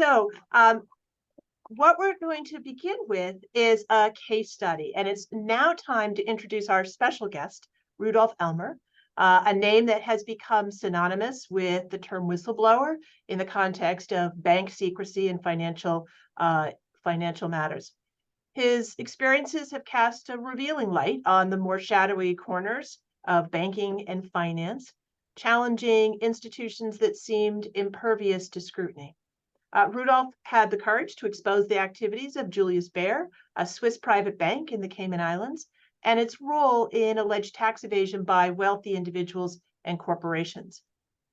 So what we're going to begin with is a case study, and it's now time to introduce our special guest, Rudolf Elmer, a name that has become synonymous with the term whistleblower in the context of bank secrecy and financial matters. His experiences have cast a revealing light on the more shadowy corners of banking and finance, challenging institutions that seemed impervious to scrutiny. Rudolf had the courage to expose the activities of Julius Baer, a Swiss private bank in the Cayman Islands, and its role in alleged tax evasion by wealthy individuals and corporations.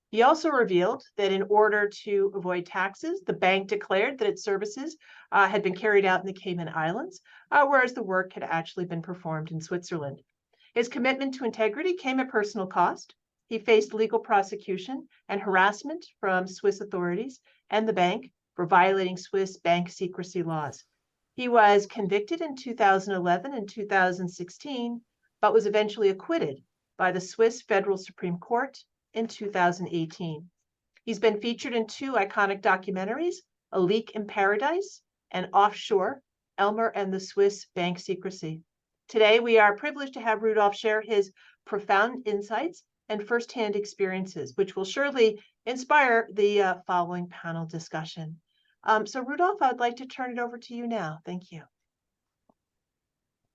He also revealed that in order to avoid taxes, the bank declared that its services had been carried out in the Cayman Islands, whereas the work had actually been performed in Switzerland. His commitment to integrity came at personal cost. He faced legal prosecution and harassment from Swiss authorities and the bank for violating Swiss bank secrecy laws. He was convicted in 2011 and 2016, but was eventually acquitted by the Swiss Federal Supreme Court in 2018. He's been featured in two iconic documentaries, A Leak in Paradise and Offshore, Elmer and the Swiss Bank Secrecy. Today, we are privileged to have Rudolf share his profound insights and firsthand experiences, which will surely inspire the following panel discussion. So Rudolf, I'd like to turn it over to you now. Thank you.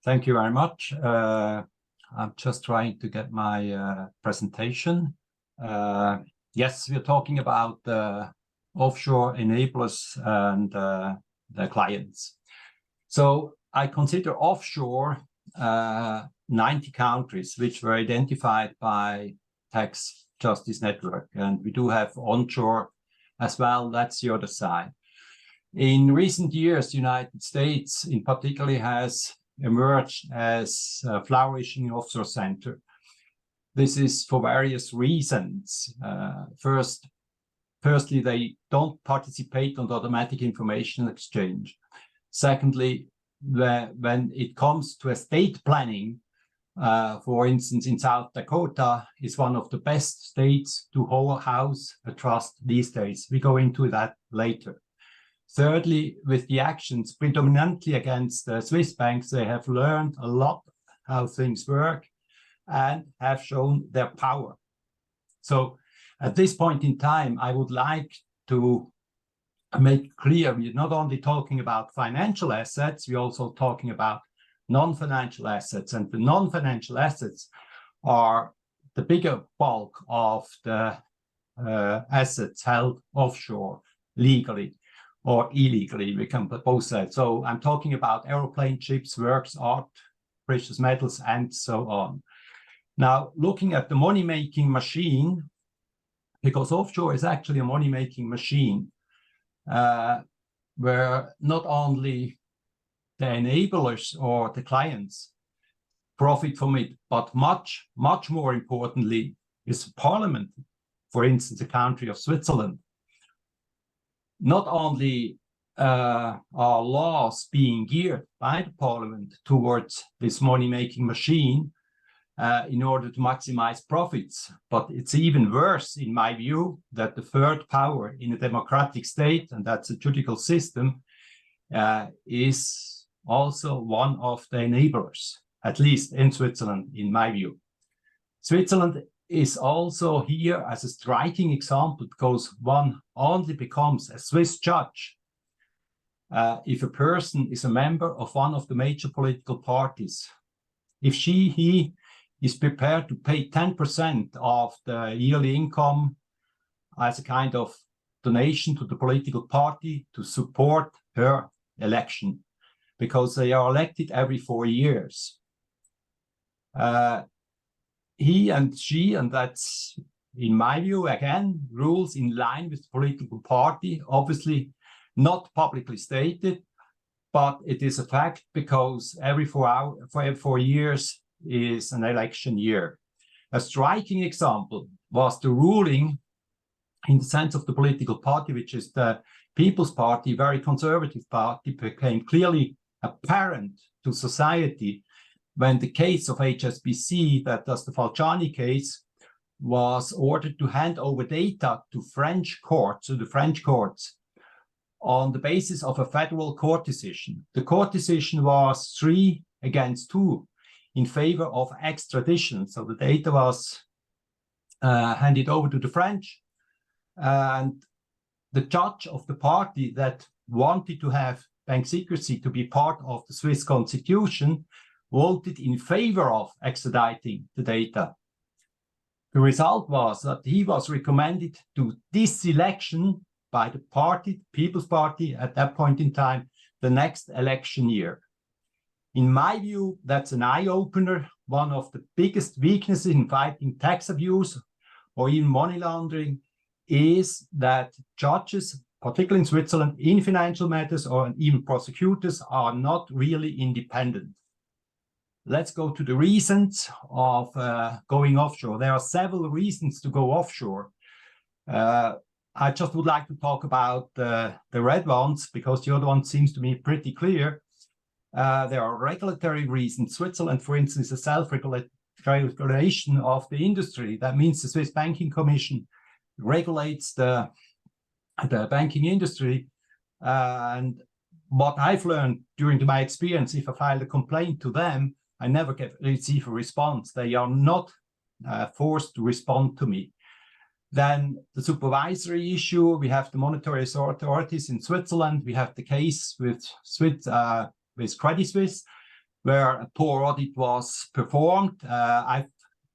Thank you very much. I'm just trying to get my presentation. Yes, we're talking about offshore enablers and their clients. So I consider offshore 90 countries which were identified by Tax Justice Network, and we do have onshore as well. That's the other side. In recent years, the United States in particular has emerged as a flourishing offshore center. This is for various reasons. Firstly, they don't participate on the automatic information exchange. Secondly, when it comes to estate planning, for instance, in South Dakota is one of the best states to house a trust these days. We go into that later. Thirdly, with the actions predominantly against the Swiss banks, they have learned a lot how things work and have shown their power. So at this point in time, I would like to make clear we're not only talking about financial assets, we're also talking about non-financial assets. And the non-financial assets are the bigger bulk of the assets held offshore legally or illegally, we can both say. So I'm talking about aeroplane, ships, works, art, precious metals, and so on. Now, looking at the money-making machine, because offshore is actually a money-making machine, where not only the enablers or the clients profit from it, but much, much more importantly is Parliament, for instance, the country of Switzerland. Not only are laws being geared by the Parliament towards this money-making machine in order to maximize profits, but it's even worse, in my view, that the third power in a democratic state, and that's a judicial system, is also one of the enablers, at least in Switzerland, in my view. Switzerland is also here as a striking example because one only becomes a Swiss judge if a person is a member of one of the major political parties. If he is prepared to pay 10% of the yearly income as a kind of donation to the political party to support her election, because they are elected every 4 years. He and she, and that's, in my view, again, rules in line with the political party, obviously not publicly stated, but it is a fact because every 4 years is an election year. A striking example was the ruling in the sense of the political party, which is the People's Party, very conservative party, became clearly apparent to society when the case of HSBC, that was the Falciani case, was ordered to hand over data to French courts, to the French courts, on the basis of a federal court decision. The court decision was 3-2 in favor of extradition. So the data was handed over to the French, and the judge of the party that wanted to have bank secrecy to be part of the Swiss constitution voted in favor of extraditing the data. The result was that he was recommended to deselection by the party, People's Party, at that point in time, the next election year. In my view, that's an eye-opener. One of the biggest weaknesses in fighting tax abuse or even money laundering is that judges, particularly in Switzerland, in financial matters or even prosecutors, are not really independent. Let's go to the reasons of going offshore. There are several reasons to go offshore. I just would like to talk about the red ones because the other one seems to me pretty clear. There are regulatory reasons. Switzerland, for instance, is a self-regulation of the industry. That means the Swiss Banking Commission regulates the banking industry. And what I've learned during my experience, if I file a complaint to them, I never receive a response. They are not forced to respond to me. Then the supervisory issue, we have the monetary authorities in Switzerland. We have the case with Credit Suisse, where a poor audit was performed. I've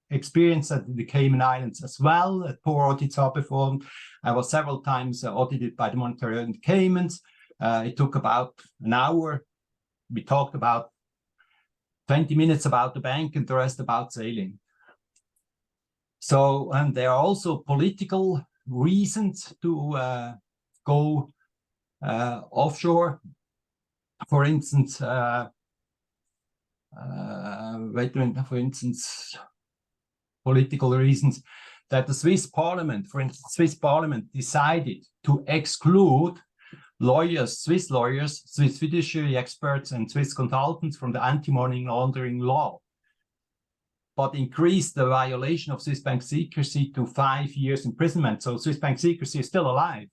experienced that in the Cayman Islands as well, that poor audits are performed. I was several times audited by the monetary in the Caymans. It took about an hour. We talked about 20 minutes about the bank and the rest about sailing. So, and there are also political reasons to go offshore. For instance, political reasons that the Swiss Parliament, for instance, Swiss Parliament decided to exclude lawyers, Swiss fiduciary experts, and Swiss consultants from the anti-money laundering law, but increased the violation of Swiss bank secrecy to 5 years imprisonment. So Swiss bank secrecy is still alive.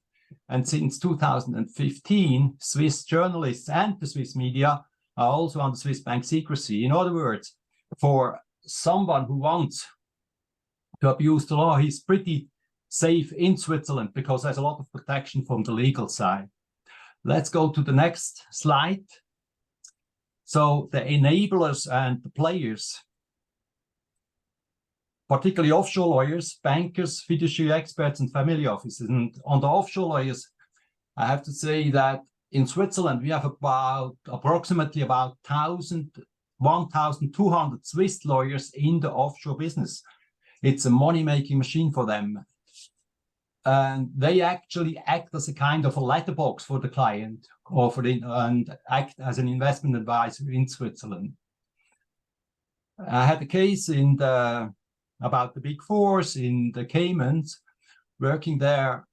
And since 2015, Swiss journalists and the Swiss media are also under Swiss bank secrecy. In other words, for someone who wants to abuse the law, he's pretty safe in Switzerland because there's a lot of protection from the legal side. Let's go to the next slide. So the enablers and the players, particularly offshore lawyers, bankers, fiduciary experts, and family offices. And on the offshore lawyers, I have to say that in Switzerland, we have approximately 1,200 Swiss lawyers in the offshore business. It's a money-making machine for them. And they actually act as a kind of a letterbox for the client or and act as an investment advisor in Switzerland. I had a case about the Big Fours in the Caymans. Working there,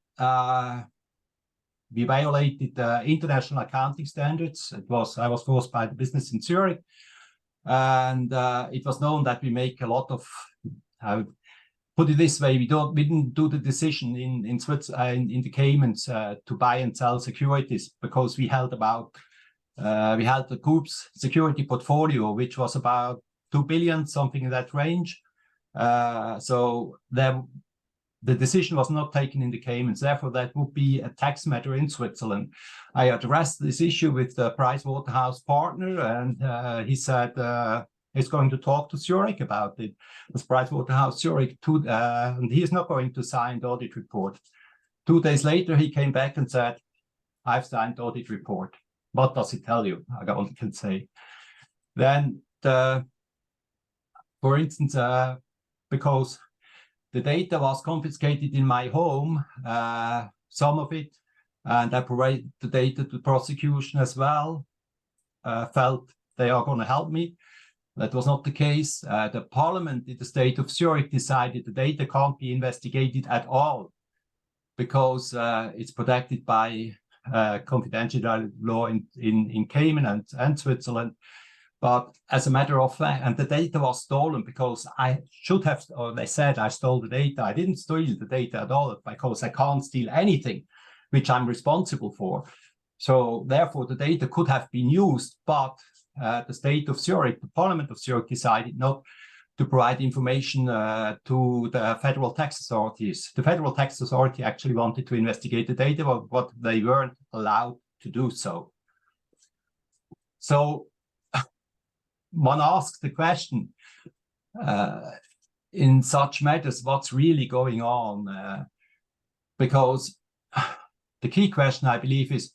we violated the international accounting standards. I was forced by the business in Zurich, and it was known that we make a lot of. Put it this way: we didn't do the decision in Switzerland in the Caymans to buy and sell securities because we held the group's security portfolio, which was about 2 billion, something in that range. So the decision was not taken in the Caymans. Therefore, that would be a tax matter in Switzerland. I addressed this issue with the Pricewaterhouse partner, and he said he's going to talk to Zurich about it. With Pricewaterhouse Zurich, and he is not going to sign the audit report. 2 days later, he came back and said, "I've signed the audit report." What does it tell you? I only can say. Then, for instance, because the data was confiscated in my home, some of it, and I provided the data to prosecution as well, felt they are going to help me. That was not the case. The parliament in the state of Zurich decided the data can't be investigated at all because it's protected by confidentiality law in Cayman and Switzerland. But as a matter of fact, and the data was stolen because I should have, or they said I stole the data. I didn't steal the data at all because I can't steal anything which I'm responsible for. So therefore, the data could have been used, but the state of Zurich, the Parliament of Zurich, decided not to provide information to the federal tax authorities. The federal tax authority actually wanted to investigate the data, but they weren't allowed to do so. So one asks the question, in such matters, what's really going on? Because the key question, I believe, is,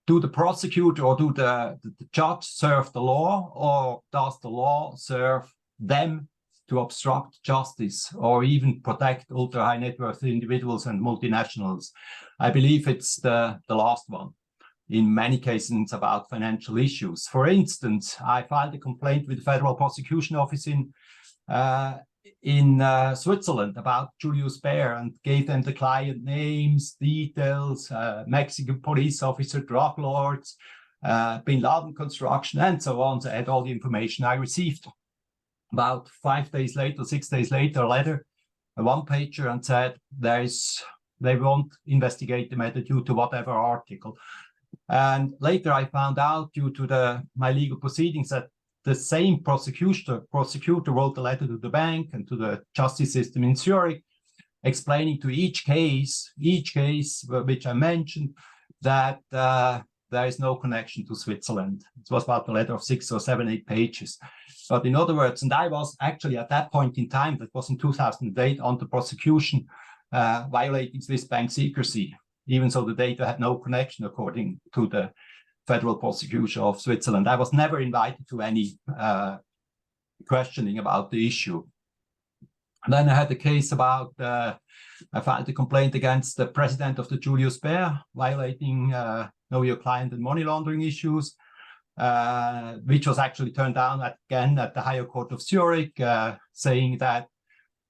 do the prosecutor or do the judge serve the law, or does the law serve them to obstruct justice or even protect ultra high net worth individuals and multinationals? I believe it's the last one. In many cases, it's about financial issues. For instance, I filed a complaint with the Federal Prosecution Office in Switzerland about Julius Baer and gave them the client names, details, Mexican police officer, drug lords, Bin Laden construction, and so on. So I had all the information. I received about 5 days later, 6 days later, a letter, a one-pager, and said they won't investigate the matter due to whatever article. And later I found out, due to my legal proceedings, that the same prosecutor wrote a letter to the bank and to the justice system in Zurich, explaining to each case which I mentioned, that there is no connection to Switzerland. It was about a letter of 6 or 7, 8 pages. But in other words, and I was actually at that point in time, that was in 2008, under prosecution, violating Swiss bank secrecy, even so the data had no connection according to the Federal Prosecution of Switzerland. I was never invited to any questioning about the issue. And then I had a case about, I filed a complaint against the president of the Julius Baer, violating know your client and money laundering issues, which was actually turned down again at the Higher Court of Zurich, saying that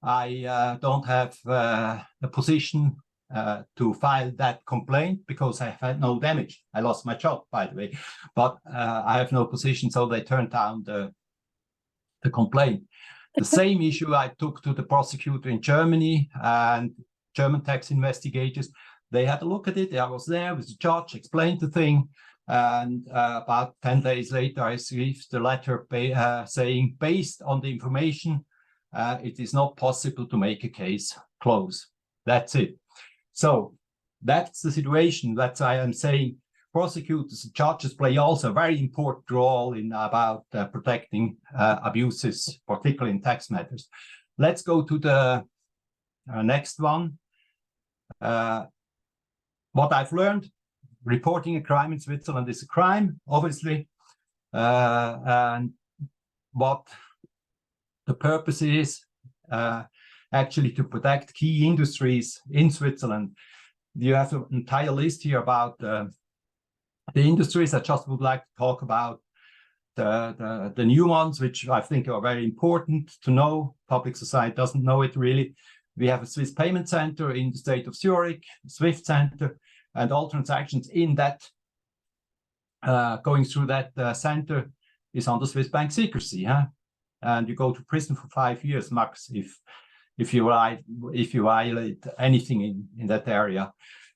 I don't have a position to file that complaint because I had no damage. I lost my job, by the way, but I have no position, so they turned down the complaint. The same issue I took to the prosecutor in Germany, and German tax investigators, they had a look at it. I was there with the judge, explained the thing, and about 10 days later, I received the letter saying, based on the information, it is not possible to make a case close. That's it. So that's the situation. That's why I'm saying prosecutors and judges play also a very important role in about protecting abuses, particularly in tax matters. Let's go to the next one. What I've learned, reporting a crime in Switzerland is a crime, obviously. And what the purpose is, actually to protect key industries in Switzerland. You have an entire list here about the industries. I just would like to talk about the new ones, which I think are very important to know. Public society doesn't know it really. We have a Swiss payment center in the state of Zurich, SWIFT center, and all transactions in that, going through that center is under Swiss bank secrecy. And you go to prison for 5 years max if you violate anything in that area.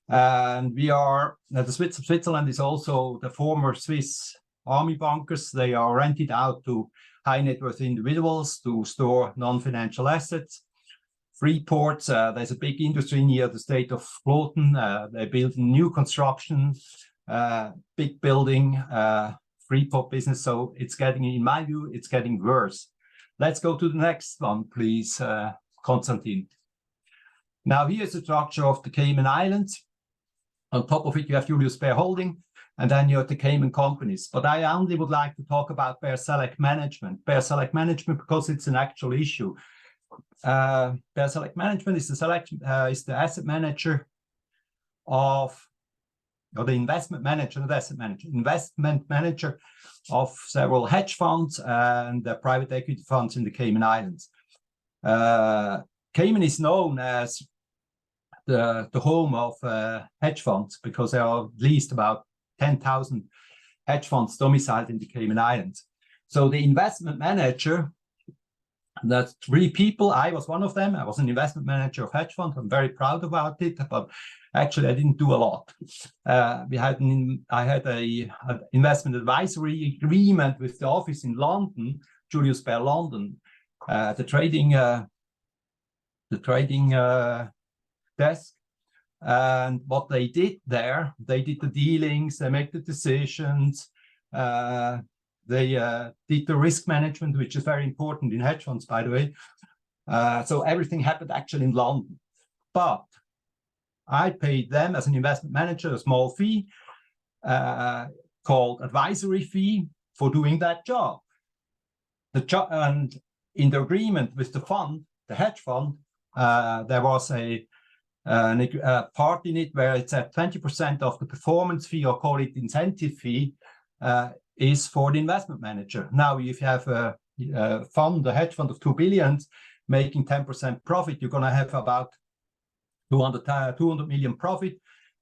And we are, the Swiss of Switzerland is also the former Swiss army bunkers. They are rented out to high net worth individuals to store non-financial assets. Free ports, there's a big industry near the state of Vloten. They build new construction, big building, free port business. So it's getting, in my view, it's getting worse. Let's go to the next one, please, Konstantin. Now here's the structure of the Cayman Islands. On top of it, you have Julius Baer Holding, and then you have the Cayman companies. But I only would like to talk about Baer Select Management. Baer Select Management, because it's an actual issue. Baer Select Management is the asset manager of, or the investment manager, not asset manager, investment manager of several hedge funds and private equity funds in the Cayman Islands. Cayman is known as the home of hedge funds because there are at least about 10,000 hedge funds domiciled in the Cayman Islands. So the investment manager That's 3 people. I was one of them. I was an investment manager of hedge fund. I'm very proud about it, but actually I didn't do a lot. I had an investment advisory agreement with the office in London, Julius Baer London, the trading desk. And what they did there, they did the dealings, they make the decisions, they did the risk management, which is very important in hedge funds, by the way. So everything happened actually in London. But I paid them as an investment manager a small fee called advisory fee for doing that job. And in the agreement with the fund, the hedge fund, there was a part in it where it said 20% of the performance fee, or call it incentive fee, is for the investment manager. Now, if you have a fund, a hedge fund of 2 billion making 10% profit, you're going to have about 200 million profit.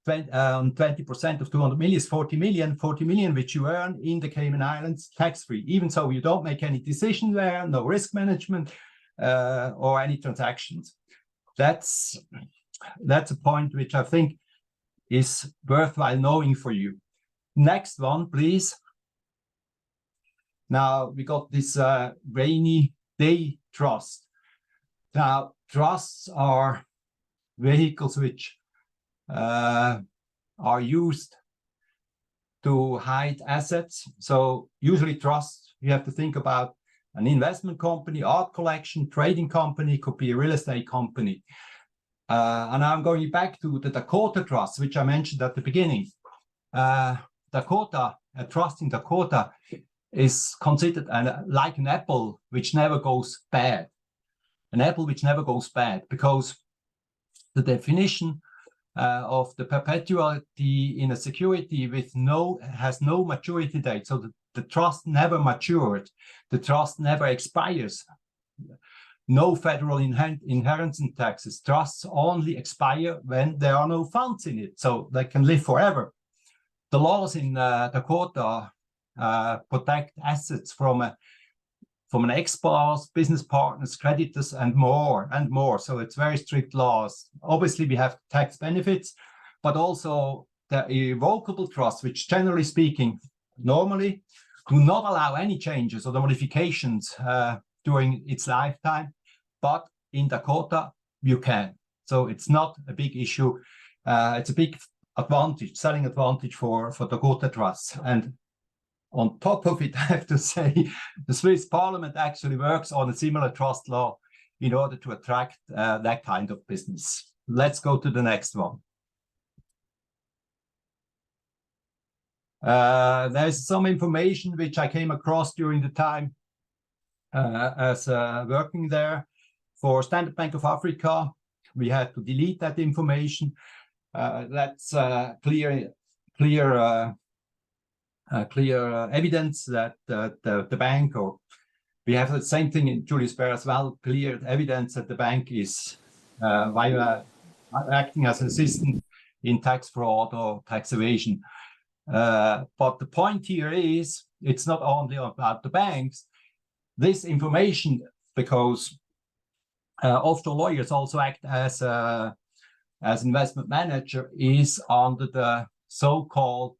20% of 200 million is 40 million. 40 million which you earn in the Cayman Islands tax-free. Even so, you don't make any decision there, no risk management or any transactions. That's a point which I think is worthwhile knowing for you. Next one, please. Now we got this rainy day trust. Now, trusts are vehicles which are used to hide assets. So usually trusts, you have to think about an investment company, art collection, trading company, could be a real estate company. And I'm going back to the Dakota Trust, which I mentioned at the beginning. Dakota, a trust in Dakota is considered like an apple which never goes bad. An apple which never goes bad, because the definition of the perpetuity in a security has no maturity date. So the trust never matured. The trust never expires. No federal inheritance taxes. Trusts only expire when there are no funds in it. So they can live forever. The laws in Dakota protect assets from an ex-spouse, business partners, creditors, and more. So it's very strict laws. Obviously, we have tax benefits, but also the irrevocable trust, which generally speaking, normally do not allow any changes or the modifications during its lifetime. But in Dakota, you can. So it's not a big issue. It's a big advantage, selling advantage for Dakota trusts. And on top of it, I have to say, the Swiss Parliament actually works on a similar trust law in order to attract that kind of business. Let's go to the next one. There's some information which I came across during the time as working there. For Standard Bank of Africa, we had to delete that information. That's clear evidence that the bank, or we have the same thing in Julius Baer as well, clear evidence that the bank is acting as an assistant in tax fraud or tax evasion. But the point here is, it's not only about the banks. This information, because offshore lawyers also act as investment manager, is under the so-called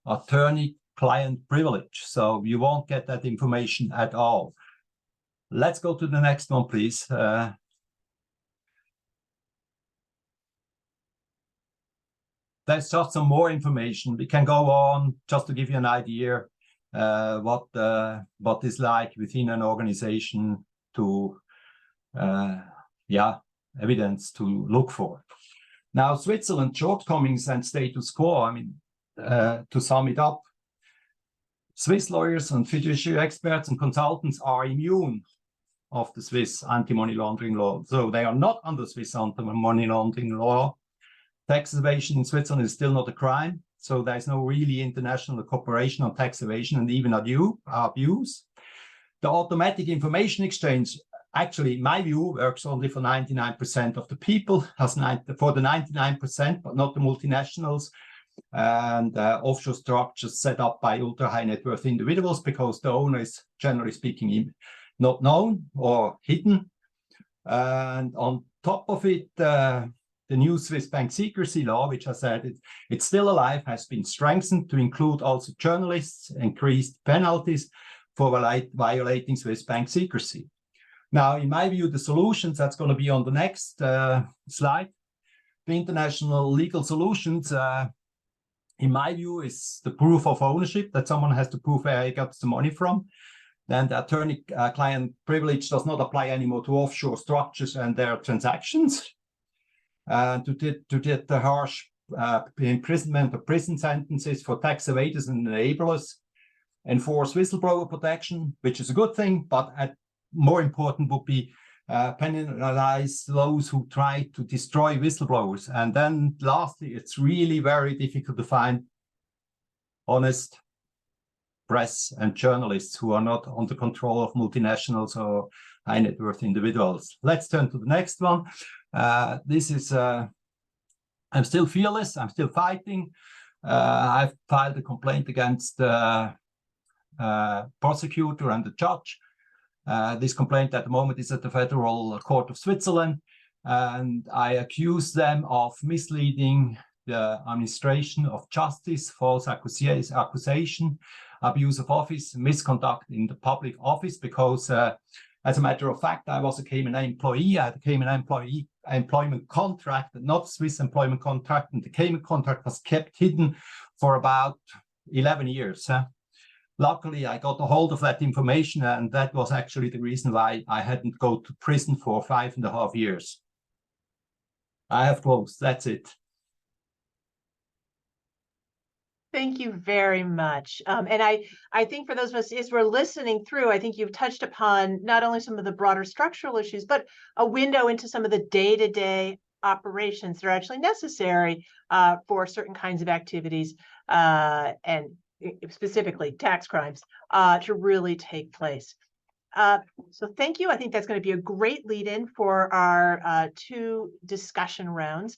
attorney-client privilege. So you won't get that information at all. Let's go to the next one, please. There's just some more information. We can go on just to give you an idea what is like within an organization to evidence to look for. Now, Switzerland shortcomings and status quo. I mean, to sum it up, Swiss lawyers and fiduciary experts and consultants are immune of the Swiss anti-money laundering law. So they are not under Swiss anti-money laundering law. Tax evasion in Switzerland is still not a crime. So there's no really international cooperation on tax evasion and even abuse. The automatic information exchange, actually, in my view, works only for 99% of the people, for the 99%, but not the multinationals and offshore structures set up by ultra high net worth individuals, because the owner is, generally speaking, not known or hidden. And on top of it, the new Swiss bank secrecy law, which I said it's still alive, has been strengthened to include also journalists, increased penalties for violating Swiss bank secrecy. Now, in my view, the solutions, that's going to be on the next slide. The international legal solutions, in my view, is the proof of ownership, that someone has to prove where he gets the money from. Then the attorney-client privilege does not apply anymore to offshore structures and their transactions. To get the harsh imprisonment or prison sentences for tax evaders and enablers, enforce whistleblower protection, which is a good thing, but more important would be penalize those who try to destroy whistleblowers. And then lastly, it's really very difficult to find honest press and journalists who are not under control of multinationals or high net worth individuals. Let's turn to the next one. This is, I'm still fearless, I'm still fighting. I've filed a complaint against the prosecutor and the judge. This complaint at the moment is at the Federal Court of Switzerland, and I accuse them of misleading the administration of justice, false accusation, abuse of office, misconduct in the public office, because as a matter of fact, I was a Cayman employee. I had a Cayman employment contract, not Swiss employment contract, and the Cayman contract was kept hidden for about 11 years. Luckily, I got a hold of that information, and that was actually the reason why I hadn't go to prison for 5.5 years. I have closed. That's it. Thank you very much. And I think for those of us, as we're listening through, I think you've touched upon not only some of the broader structural issues, but a window into some of the day-to-day operations that are actually necessary for certain kinds of activities and specifically tax crimes to really take place. So thank you. I think that's going to be a great lead-in for our 2 discussion rounds.